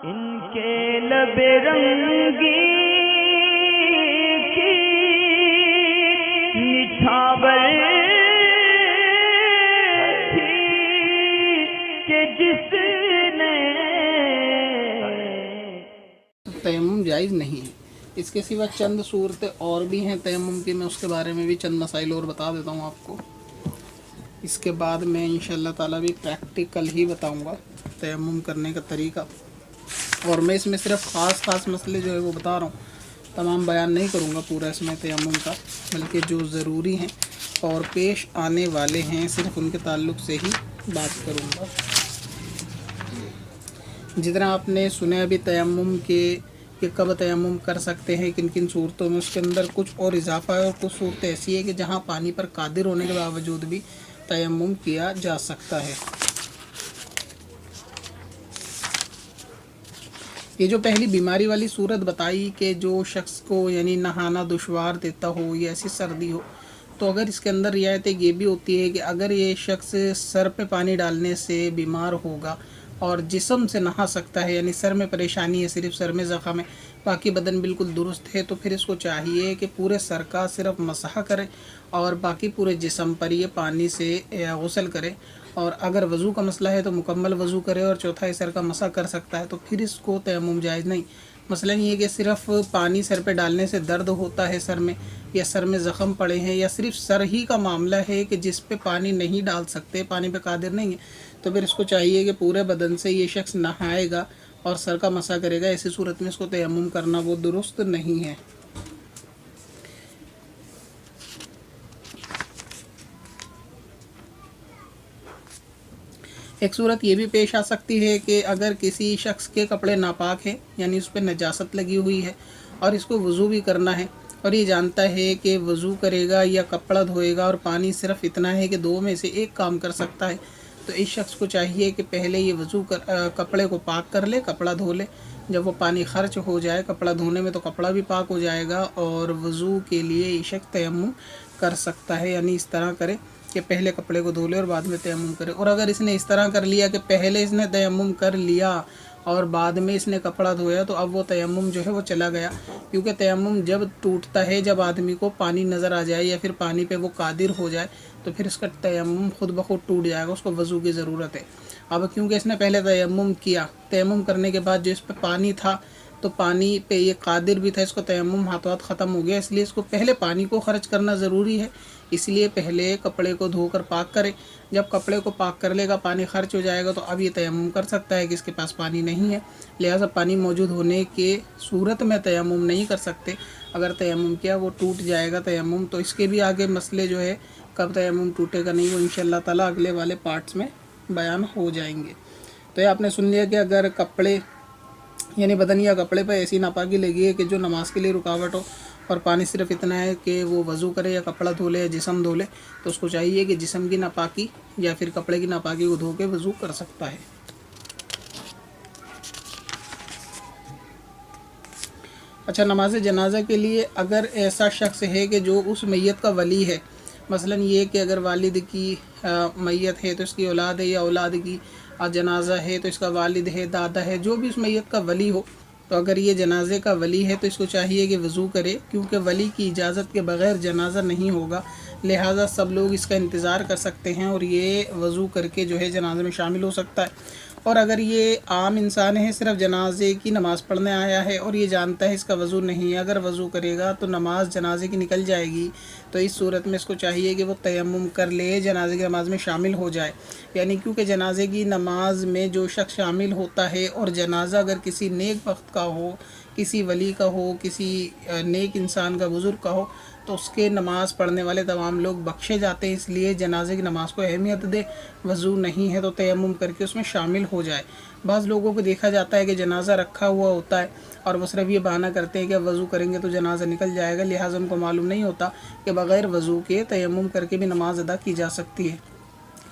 ان کے لب رنگی کی نچھاور تھی کہ جس نے تیمم جائز نہیں ہے۔ اس کے سوا چند صورتیں اور بھی ہیں تیمم کی، میں اس کے بارے میں بھی چند مسائل اور بتا دیتا ہوں آپ کو۔ اس کے بعد میں انشاءاللہ تعالیٰ بھی پریکٹیکل ہی بتاؤں گا تیمم کرنے کا طریقہ، اور میں اس میں صرف خاص مسئلے جو ہے وہ بتا رہا ہوں، تمام بیان نہیں کروں گا پورا اس میں تیمم کا، بلکہ جو ضروری ہیں اور پیش آنے والے ہیں صرف ان کے تعلق سے ہی بات کروں گا۔ جتنا آپ نے سنا ابھی تیمم کے کہ کب تیمم کر سکتے ہیں کن کن صورتوں میں، اس کے اندر کچھ اور اضافہ ہے، اور کچھ صورتیں ایسی ہے کہ جہاں پانی پر قادر ہونے کے باوجود بھی تیمم کیا جا سکتا ہے۔ یہ جو پہلی بیماری والی صورت بتائی کہ جو شخص کو یعنی نہانا دشوار دیتا ہو یا ایسی سردی ہو، تو اگر اس کے اندر رعایت یہ بھی ہوتی ہے کہ اگر یہ شخص سر پہ پانی ڈالنے سے بیمار ہوگا اور جسم سے نہا سکتا ہے، یعنی سر میں پریشانی ہے، صرف سر میں زخم ہے، باقی بدن بالکل درست ہے، تو پھر اس کو چاہیے کہ پورے سر کا صرف مسح کرے اور باقی پورے جسم پر یہ پانی سے غسل کرے، اور اگر وضو کا مسئلہ ہے تو مکمل وضو کرے اور چوتھائی سر کا مسح کر سکتا ہے، تو پھر اس کو تیمم جائز نہیں۔ مثلا یہ کہ صرف پانی سر پہ ڈالنے سے درد ہوتا ہے سر میں، یا سر میں زخم پڑے ہیں، یا صرف سر ہی کا معاملہ ہے کہ جس پہ پانی نہیں ڈال سکتے، پانی پہ قادر نہیں ہے، تو پھر اس کو چاہیے کہ پورے بدن سے یہ شخص نہائے گا اور سر کا مسح کرے گا۔ ایسی صورت میں اس کو تیمم کرنا وہ درست نہیں ہے۔ ایک صورت یہ بھی پیش آ سکتی ہے کہ اگر کسی شخص کے کپڑے ناپاک ہیں، یعنی اس پہ نجاست لگی ہوئی ہے اور اس کو وضو بھی کرنا ہے، اور یہ جانتا ہے کہ وضو کرے گا یا کپڑا دھوئے گا اور پانی صرف اتنا ہے کہ دو میں سے ایک کام کر سکتا ہے، تو اس شخص کو چاہیے کہ پہلے یہ کپڑے کو پاک کر لے، کپڑا دھو لے۔ جب وہ پانی خرچ ہو جائے کپڑا دھونے میں تو کپڑا بھی پاک ہو جائے گا، اور وضو کے لیے یہ شخص تیمم کر سکتا ہے، یعنی اس طرح کرے کہ پہلے کپڑے کو دھو لے اور بعد میں تیمم کرے۔ اور اگر اس نے اس طرح کر لیا کہ پہلے اس نے تیمم کر لیا اور بعد میں اس نے کپڑا دھویا، تو اب وہ تیمم جو ہے وہ چلا گیا، کیونکہ تیمم جب ٹوٹتا ہے جب آدمی کو پانی نظر آ جائے یا پھر پانی پہ وہ قادر ہو جائے، تو پھر اس کا تیمم خود بخود ٹوٹ جائے گا، اس کو وضو کی ضرورت ہے۔ اب کیونکہ اس نے پہلے تیمم کیا، تیمم کرنے کے بعد جو اس پہ پانی تھا تو پانی پہ یہ قادر بھی تھا، اس کو تیمم ہاتھوں ہاتھ ختم ہو گیا، اس لیے اس کو پہلے پانی کو خرچ کرنا ضروری ہے، اس لیے پہلے کپڑے کو دھو کر پاک کرے۔ جب کپڑے کو پاک کر لے گا، پانی خرچ ہو جائے گا، تو اب یہ تیمم کر سکتا ہے کہ اس کے پاس پانی نہیں ہے، لہٰذا پانی موجود ہونے کے صورت میں تیمم نہیں کر سکتے۔ اگر تیمم کیا وہ ٹوٹ جائے گا تیمم، تو اس کے بھی آگے مسئلے جو ہے کب تیمم ٹوٹے گا نہیں، وہ انشاءاللہ تعالیٰ اگلے والے پارٹس میں بیان ہو جائیں گے۔ تو یہ آپ نے سن لیا کہ اگر کپڑے یعنی بدن یا کپڑے پہ ایسی ناپاکی لگی ہے کہ جو نماز کے لیے رکاوٹ ہو، اور پانی صرف اتنا ہے کہ وہ وضو کرے یا کپڑا دھو لے یا جسم دھو لے، تو اس کو چاہیے کہ جسم کی ناپاکی یا پھر کپڑے کی ناپاکی کو دھو کے وضو کر سکتا ہے۔ اچھا، نماز جنازہ کے لیے اگر ایسا شخص ہے کہ جو اس میت کا ولی ہے، مثلا یہ کہ اگر والد کی میت ہے تو اس کی اولاد ہے، یا اولاد کی جنازہ ہے تو اس کا والد ہے، دادا ہے، جو بھی اس میت کا ولی ہو، تو اگر یہ جنازے کا ولی ہے تو اس کو چاہیے کہ وضو کرے، کیونکہ ولی کی اجازت کے بغیر جنازہ نہیں ہوگا، لہٰذا سب لوگ اس کا انتظار کر سکتے ہیں اور یہ وضو کر کے جو ہے جنازے میں شامل ہو سکتا ہے۔ اور اگر یہ عام انسان ہے، صرف جنازے کی نماز پڑھنے آیا ہے اور یہ جانتا ہے اس کا وضو نہیں ہے، اگر وضو کرے گا تو نماز جنازے کی نکل جائے گی، تو اس صورت میں اس کو چاہیے کہ وہ تیمم کر لے، جنازے کی نماز میں شامل ہو جائے، یعنی کیونکہ جنازے کی نماز میں جو شخص شامل ہوتا ہے، اور جنازہ اگر کسی نیک وقت کا ہو، کسی ولی کا ہو، کسی نیک انسان کا، بزرگ کا ہو، تو اس کے نماز پڑھنے والے تمام لوگ بخشے جاتے ہیں، اس لیے جنازے کی نماز کو اہمیت دے، وضو نہیں ہے تو تیمم کر کے اس میں شامل ہو جائے۔ بعض لوگوں کو دیکھا جاتا ہے کہ جنازہ رکھا ہوا ہوتا ہے اور وہ صرف یہ بہانہ کرتے ہیں کہ وضو کریں گے تو جنازہ نکل جائے گا، لہٰذا ان کو معلوم نہیں ہوتا کہ بغیر وضو کے تیمم کر کے بھی نماز ادا کی جا سکتی ہے۔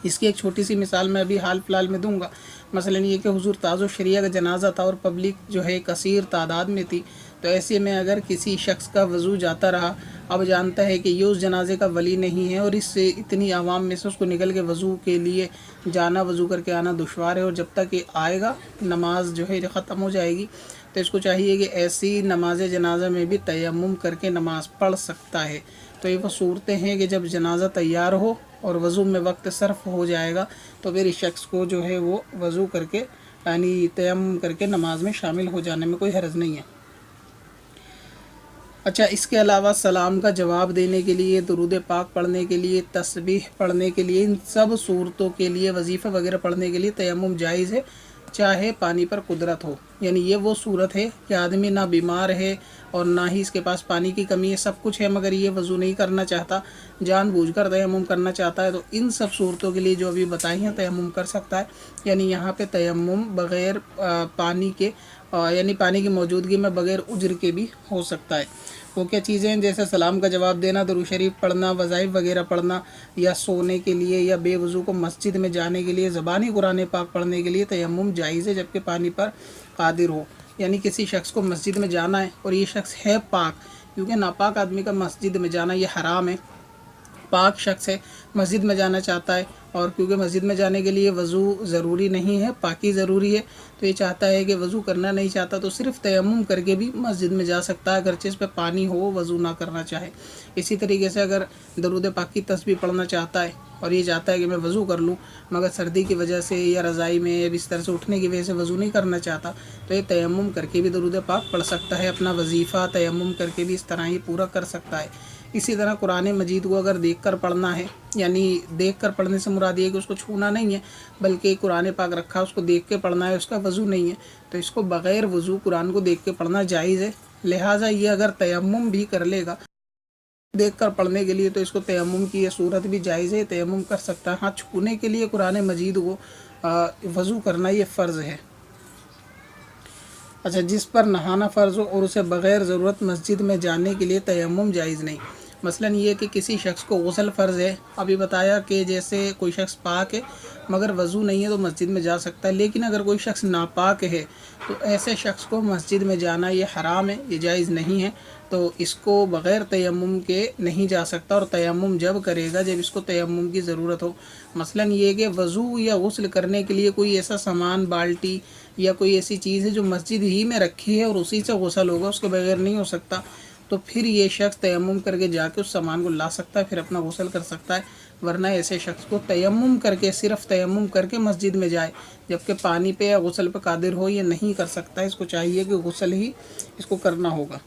اس کی ایک چھوٹی سی مثال میں ابھی حال فی الحال میں دوں گا۔ مثلا یہ کہ حضور تاج الشریعہ کا جنازہ تھا اور پبلک جو ہے کثیر تعداد میں تھی، تو ایسے میں اگر کسی شخص کا وضو جاتا رہا، اب جانتا ہے کہ یہ اس جنازے کا ولی نہیں ہے اور اس سے اتنی عوام میں سے اس کو نکل کے وضو کے لیے جانا، وضو کر کے آنا دشوار ہے، اور جب تک یہ آئے گا نماز جو ہے ختم ہو جائے گی، تو اس کو چاہیے کہ ایسی نماز جنازہ میں بھی تیمم کر کے نماز پڑھ سکتا ہے۔ تو یہ وہ صورتیں ہیں کہ جب جنازہ تیار ہو اور وضو میں وقت صرف ہو جائے گا تو پھر اس شخص کو جو ہے وہ وضو کر کے یعنی تیمم کر کے نماز میں شامل ہو جانے میں کوئی حرج نہیں ہے۔ اچھا، اس کے علاوہ سلام کا جواب دینے کے لیے، درود پاک پڑھنے کے لیے، تسبیح پڑھنے کے لیے، ان سب صورتوں کے لیے، وظیفہ وغیرہ پڑھنے کے لیے تیمم جائز ہے، چاہے پانی پر قدرت ہو۔ یعنی یہ وہ صورت ہے کہ آدمی نہ بیمار ہے اور نہ ہی اس کے پاس پانی کی کمی ہے، سب کچھ ہے، مگر یہ وضو نہیں کرنا چاہتا، جان بوجھ کر تیمم کرنا چاہتا ہے، تو ان سب صورتوں کے لیے جو ابھی بتائی ہیں تیمم کر سکتا ہے۔ یعنی یہاں پہ تیمم بغیر پانی کے یعنی پانی کی موجودگی میں بغیر عذر کے بھی ہو سکتا ہے۔ وہ کیا چیزیں ہیں؟ جیسے سلام کا جواب دینا، درود شریف پڑھنا، وظائف وغیرہ پڑھنا، یا سونے کے لیے یا بے وضو کو مسجد میں جانے کے لیے، زبانی قرآن پاک پڑھنے کے لیے تیمم جائز ہے جبکہ پانی پر قادر ہو۔ یعنی کسی شخص کو مسجد میں جانا ہے اور یہ شخص ہے پاک، کیونکہ ناپاک آدمی کا مسجد میں جانا یہ حرام ہے، پاک شخص ہے، مسجد میں جانا چاہتا ہے، اور کیونکہ مسجد میں جانے کے لیے وضو ضروری نہیں ہے، پاکی ضروری ہے، تو یہ چاہتا ہے کہ وضو کرنا نہیں چاہتا تو صرف تیمم کر کے بھی مسجد میں جا سکتا ہے، اگرچہ اس پہ پانی ہو، وضو نہ کرنا چاہے۔ اسی طریقے سے اگر درود پاک کی تسبیح پڑھنا چاہتا ہے اور یہ چاہتا ہے کہ میں وضو کر لوں، مگر سردی کی وجہ سے یا رضائی میں یا بستر سے اٹھنے کی وجہ سے وضو نہیں کرنا چاہتا، تو یہ تیمم کر کے بھی درود پاک پڑھ سکتا ہے، اپنا وظیفہ تیمم کر کے بھی اس طرح یہ پورا کر سکتا ہے۔ اسی طرح قرآن مجید کو اگر دیکھ کر پڑھنا ہے، یعنی دیکھ کر پڑھنے سے مراد یہ ہے کہ اس کو چھونا نہیں ہے، بلکہ قرآن پاک رکھا اس کو دیکھ کے پڑھنا ہے، اس کا وضو نہیں ہے، تو اس کو بغیر وضو قرآن کو دیکھ کے پڑھنا جائز ہے۔ لہٰذا یہ اگر تیمم بھی کر لے گا دیکھ کر پڑھنے کے لیے تو اس کو تیمم کی یہ صورت بھی جائز ہے، تیمم کر سکتا ہے۔ ہاں، چھونے کے لیے قرآن مجید کو وضو کرنا یہ فرض ہے۔ اچھا، جس پر نہانا فرض ہو اور اسے بغیر ضرورت مسجد میں جانے کے لیے تیمم جائز نہیں۔ مثلاً یہ کہ کسی شخص کو غسل فرض ہے، ابھی بتایا کہ جیسے کوئی شخص پاک ہے مگر وضو نہیں ہے تو مسجد میں جا سکتا ہے، لیکن اگر کوئی شخص ناپاک ہے تو ایسے شخص کو مسجد میں جانا یہ حرام ہے، یہ جائز نہیں ہے، تو اس کو بغیر تیمم کے نہیں جا سکتا، اور تیمم جب کرے گا جب اس کو تیمم کی ضرورت ہو۔ مثلاً یہ کہ وضو یا غسل کرنے کے لیے کوئی ایسا سامان، بالٹی یا کوئی ایسی چیز ہے جو مسجد ہی میں رکھی ہے اور اسی سے غسل ہوگا، اس کے بغیر نہیں ہو سکتا، تو پھر یہ شخص تیمم کر کے جا کے اس سامان کو لا سکتا ہے، پھر اپنا غسل کر سکتا ہے۔ ورنہ ایسے شخص کو تیمم کر کے، صرف تیمم کر کے مسجد میں جائے جبکہ پانی پہ یا غسل پہ قادر ہو، یہ نہیں کر سکتا، اس کو چاہیے کہ غسل ہی اس کو کرنا ہوگا۔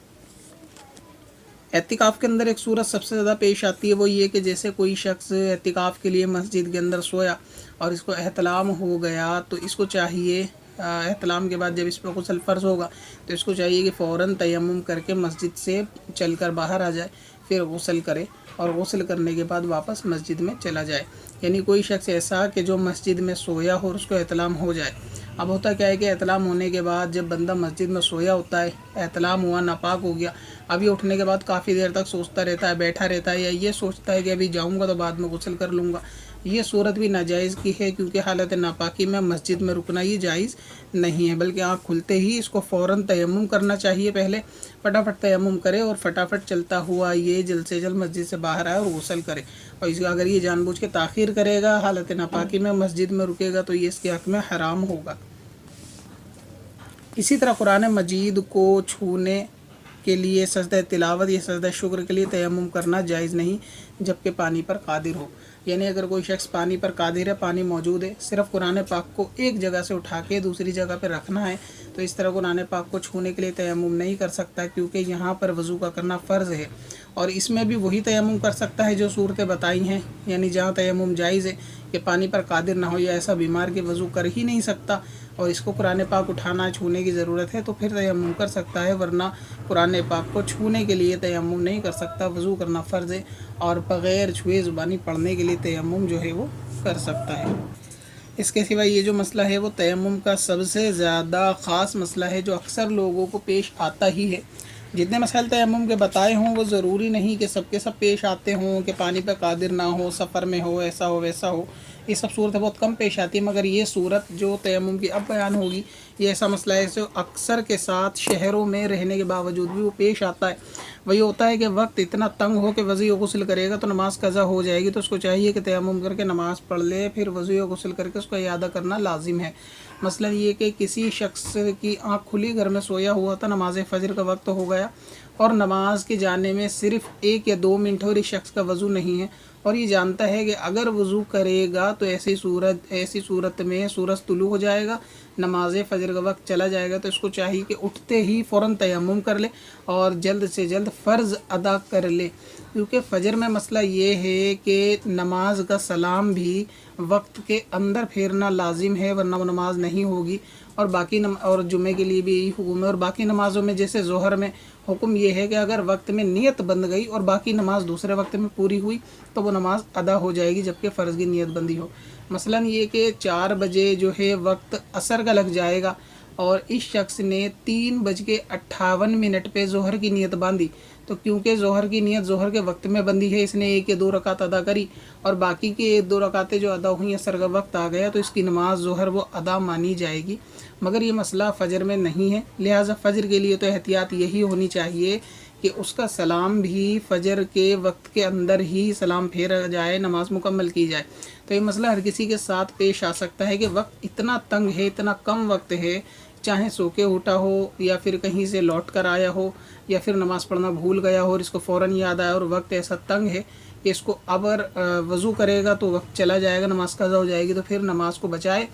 اعتکاف کے اندر ایک صورت سب سے زیادہ پیش آتی ہے، وہ یہ کہ جیسے کوئی شخص اعتکاف کے لیے مسجد کے اندر سویا اور اس کو احتلام ہو گیا، تو اس کو چاہیے احتلام کے بعد جب اس پہ غسل فرض ہوگا تو اس کو چاہیے کہ فوراً تیمم کر کے مسجد سے چل کر باہر آ جائے، پھر غسل کرے اور غسل کرنے کے بعد واپس مسجد میں چلا جائے۔ یعنی کوئی شخص ایسا کہ جو مسجد میں سویا ہو اور اس کو احتلام ہو جائے۔ اب ہوتا کیا ہے کہ احتلام ہونے کے بعد جب بندہ مسجد میں سویا ہوتا ہے، احتلام ہوا، ناپاک ہو گیا، ابھی اٹھنے کے بعد کافی دیر تک سوچتا رہتا ہے، بیٹھا رہتا ہے، یا یہ سوچتا ہے کہ ابھی جاؤں گا تو بعد میں غسل کر لوں گا، یہ صورت بھی ناجائز کی ہے، کیونکہ حالت ناپاکی میں مسجد میں رکنا یہ جائز نہیں ہے، بلکہ آنکھ کھلتے ہی اس کو فوراً تیمم کرنا چاہیے، پہلے فٹافٹ تیمم کرے اور فٹافٹ چلتا ہوا یہ جلد سے جلد مسجد سے باہر آئے اور غسل کرے، اور اس کا اگر یہ جان بوجھ کے تاخیر کرے گا، حالت ناپاکی میں مسجد میں رکے گا، تو یہ اس کے حق میں حرام ہوگا۔ اسی طرح قرآن مجید کو چھونے کے لیے سجدہ تلاوت یا سجدہ شکر کے لیے تیمم کرنا جائز نہیں جبکہ پانی پر قادر ہو۔ یعنی اگر کوئی شخص پانی پر قادر ہے، پانی موجود ہے، صرف قرآن پاک کو ایک جگہ سے اٹھا کے دوسری جگہ پہ رکھنا ہے، تو اس طرح قرآن پاک کو چھونے کے لیے تیمم نہیں کر سکتا، کیونکہ یہاں پر وضو کا کرنا فرض ہے، اور اس میں بھی وہی تیمم کر سکتا ہے جو صورتیں بتائی ہیں، یعنی جہاں تیمم جائز ہے کہ پانی پر قادر نہ ہو یا ایسا بیمار کہ وضو کر ہی نہیں سکتا اور اس کو قرآن پاک اٹھانا چھونے کی ضرورت ہے، تو پھر تیمم کر سکتا ہے، ورنہ قرآن پاک کو چھونے کے لیے تیمم نہیں کر سکتا، وضو کرنا فرض ہے، اور بغیر چھوئے زبانی پڑھنے کے لیے تیمم جو ہے وہ کر سکتا ہے۔ اس کے سوا یہ جو مسئلہ ہے وہ تیمم کا سب سے زیادہ خاص مسئلہ ہے جو اکثر لوگوں کو پیش آتا ہی ہے۔ جتنے مسائل تیمم کے بتائے ہوں وہ ضروری نہیں کہ سب کے سب پیش آتے ہوں، کہ پانی پہ قادر نہ ہو، سفر میں ہو، ایسا ہو ویسا ہو، یہ سب صورتیں بہت کم پیش آتی ہیں، مگر یہ صورت جو تیمم کی اب بیان ہوگی یہ ایسا مسئلہ ہے جو اکثر کے ساتھ شہروں میں رہنے کے باوجود بھی وہ پیش آتا ہے۔ وہی ہوتا ہے کہ وقت اتنا تنگ ہو کہ وضو و غسل کرے گا تو نماز قضا ہو جائے گی، تو اس کو چاہیے کہ تیمم کر کے نماز پڑھ لے، پھر وضو و غسل کر کے اس کو اعادہ کرنا لازم ہے۔ مثلا یہ کہ کسی شخص کی آنکھ کھلی، گھر میں سویا ہوا تھا، نماز فجر کا وقت ہو گیا اور نماز کے جانے میں صرف 1 یا 2 منٹ اور اس شخص کا وضو نہیں ہے، اور یہ جانتا ہے کہ اگر وضو کرے گا تو ایسی صورت میں سورج طلوع ہو جائے گا، نماز فجر کا وقت چلا جائے گا، تو اس کو چاہیے کہ اٹھتے ہی فوراً تیمم کر لے اور جلد سے جلد فرض ادا کر لے، کیونکہ فجر میں مسئلہ یہ ہے کہ نماز کا سلام بھی وقت کے اندر پھیرنا لازم ہے، ورنہ وہ نماز نہیں ہوگی، اور اور جمعے کے لیے بھی یہی حکم ہے، اور باقی نمازوں میں جیسے ظہر میں حکم یہ ہے کہ اگر وقت میں نیت بند گئی اور باقی نماز دوسرے وقت میں پوری ہوئی تو وہ نماز ادا ہو جائے گی جبکہ فرض کی نیت بندی ہو۔ مثلا یہ کہ 4 بجے جو ہے وقت عصر کا لگ جائے گا اور اس شخص نے 3:58 پہ ظہر کی نیت باندھی، تو کیونکہ ظہر کی نیت ظہر کے وقت میں بندی ہے، اس نے 1 یا 2 رکعت ادا کری اور باقی کے 2 رکعتیں جو ادا ہوئیں عصر کا وقت آ گیا تو اس کی نماز ظہر وہ ادا مانی جائے گی، مگر یہ مسئلہ فجر میں نہیں ہے، لہٰذا فجر کے لیے تو احتیاط یہی ہونی چاہیے کہ اس کا سلام بھی فجر کے وقت کے اندر ہی سلام پھیرا جائے، نماز مکمل کی جائے۔ تو یہ مسئلہ ہر کسی کے ساتھ پیش آ سکتا ہے کہ وقت اتنا تنگ ہے، اتنا کم وقت ہے، چاہے سو کے اٹھا ہو یا پھر کہیں سے لوٹ کر آیا ہو یا پھر نماز پڑھنا بھول گیا ہو اور اس کو فوراً یاد آیا اور وقت ایسا تنگ ہے کہ اس کو اگر وضو کرے گا تو وقت چلا جائے گا، نماز قضا ہو جائے گی، تو پھر نماز کو بچائے،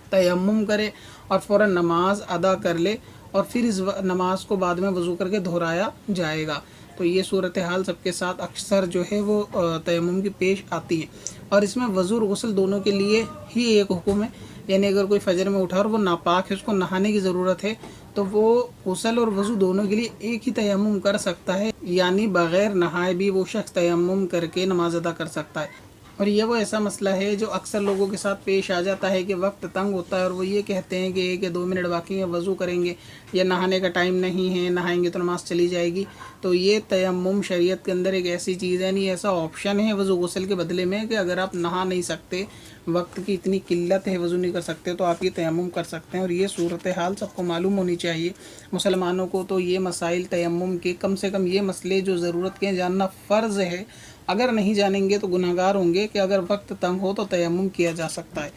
تیمم کرے اور فوراً نماز ادا کر لے، اور پھر اس نماز کو بعد میں وضو کر کے دہرایا جائے گا۔ تو یہ صورتحال سب کے ساتھ اکثر جو ہے وہ تیمم کی پیش آتی ہے، اور اس میں وضو اور غسل دونوں کے لیے ہی ایک حکم ہے، یعنی اگر کوئی فجر میں اٹھا اور وہ ناپاک ہے، اس کو نہانے کی ضرورت ہے، تو وہ غسل اور وضو دونوں کے لیے ایک ہی تیمم کر سکتا ہے، یعنی بغیر نہائے بھی وہ شخص تیمم کر کے نماز ادا کر سکتا ہے۔ اور یہ وہ ایسا مسئلہ ہے جو اکثر لوگوں کے ساتھ پیش آ جاتا ہے کہ وقت تنگ ہوتا ہے اور وہ یہ کہتے ہیں کہ 1 یا 2 منٹ باقی ہیں، وضو کریں گے یا نہانے کا ٹائم نہیں ہے، نہائیں گے تو نماز چلی جائے گی۔ تو یہ تیمم شریعت کے اندر ایک ایسی چیز ہے، نہیں ایسا آپشن ہے وضو غسل کے بدلے میں کہ اگر آپ نہا نہیں سکتے، وقت کی اتنی قلت ہے، وضو نہیں کر سکتے، تو آپ یہ تیمم کر سکتے ہیں، اور یہ صورتحال سب کو معلوم ہونی چاہیے۔ مسلمانوں کو تو یہ مسائل تیمم کے کم سے کم یہ مسئلے جو ضرورت کے جاننا فرض ہے، اگر نہیں جانیں گے تو گناہگار ہوں گے، کہ اگر وقت تنگ ہو تو تیمم کیا جا سکتا ہے۔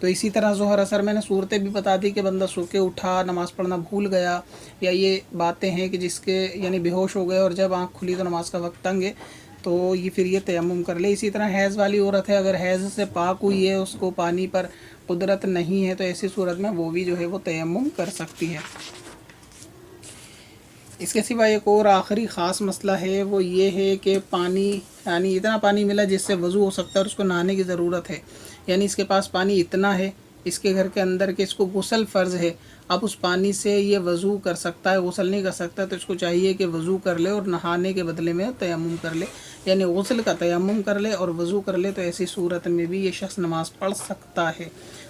تو اسی طرح ظہر اثر میں نے صورتیں بھی بتا دی کہ بندہ سو کے اٹھا، نماز پڑھنا بھول گیا، یا یہ باتیں ہیں کہ جس کے یعنی بے ہوش ہو گئے اور جب آنکھ کھلی تو نماز کا وقت تنگ ہے، تو یہ پھر یہ تیمم کر لے۔ اسی طرح حیض والی عورت ہے، اگر حیض سے پاک ہوئی ہے، اس کو پانی پر قدرت نہیں ہے، تو ایسی صورت میں وہ بھی جو ہے وہ تیمم کر سکتی ہے۔ اس کے سوا ایک اور آخری خاص مسئلہ ہے، وہ یہ ہے کہ پانی، یعنی اتنا پانی ملا جس سے وضو ہو سکتا ہے اور اس کو نہانے کی ضرورت ہے، یعنی اس کے پاس پانی اتنا ہے اس کے گھر کے اندر کہ اس کو غسل فرض ہے، اب اس پانی سے یہ وضو کر سکتا ہے، غسل نہیں کر سکتا، تو اس کو چاہیے کہ وضو کر لے اور نہانے کے بدلے میں تیمم کر لے، یعنی غسل کا تیمم کر لے اور وضو کر لے، تو ایسی صورت میں بھی یہ شخص نماز پڑھ سکتا ہے۔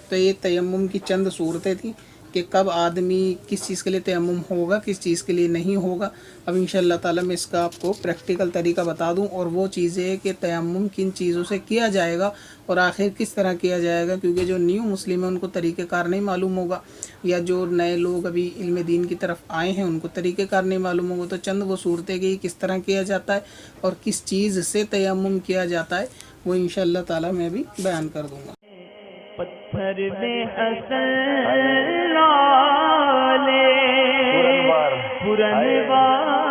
تو یہ تیمم کی چند صورتیں تھیں کہ کب آدمی کس چیز کے لیے تیمم ہوگا، کس چیز کے لیے نہیں ہوگا۔ اب انشاءاللہ تعالیٰ میں اس کا آپ کو پریکٹیکل طریقہ بتا دوں، اور وہ چیزیں کہ تیمم کن چیزوں سے کیا جائے گا اور آخر کس طرح کیا جائے گا، کیونکہ جو نیو مسلم ہیں ان کو طریقہ کار نہیں معلوم ہوگا، یا جو نئے لوگ ابھی علم دین کی طرف آئے ہیں ان کو طریقہ کار نہیں معلوم ہوگا، تو چند وہ صورتیں کہ کس طرح کیا جاتا ہے اور کس چیز سے تیمم کیا جاتا ہے وہ انشاءاللہ تعالیٰ میں بھی بیان کر دوں گا۔ پتھر میں حسن لالے پرنوار